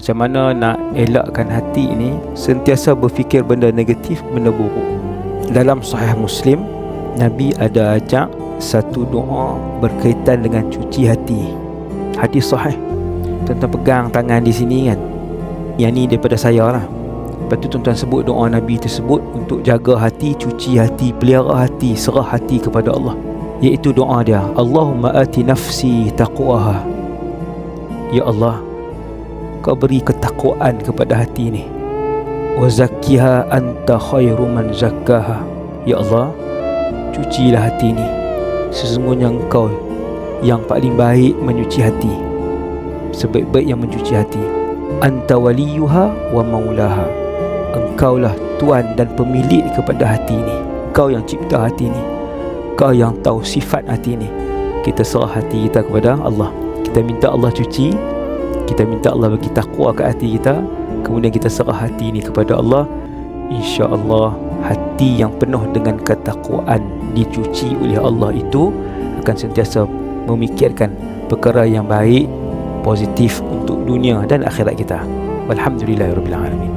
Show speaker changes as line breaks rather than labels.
Macam mana nak elakkan hati ini sentiasa berfikir benda negatif, benda buruk. Dalam Sahih Muslim, Nabi ada ajak satu doa berkaitan dengan cuci hati. Hadis sahih. Tuan-tuan pegang tangan di sini kan. Yang ni daripada saya lah. Lepas tu tuan-tuan sebut doa Nabi tersebut untuk jaga hati, cuci hati, pelihara hati, serah hati kepada Allah. Iaitu doa dia, Allahumma ati nafsi taqwaha. Ya Allah, Kau beri ketakwaan kepada hati ni. Wa zakkiha anta khairu man zakkaha. Ya Allah, cucilah hati ni. Sesungguhnya Engkau yang paling baik menyuci hati, sebaik-baik yang mencuci hati. Anta waliyuha wa maulaha. Engkaulah Tuan dan pemilik kepada hati ni. Kau yang cipta hati ni, Kau yang tahu sifat hati ni. Kita serah hati kita kepada Allah. Kita minta Allah cuci, kita minta Allah bagi takwa ke hati kita, kemudian kita serah hati ni kepada Allah. InsyaAllah hati yang penuh dengan ketakwaan dicuci oleh Allah itu akan sentiasa memikirkan perkara yang baik, positif untuk dunia dan akhirat kita. Walhamdulillahirabbil alamin.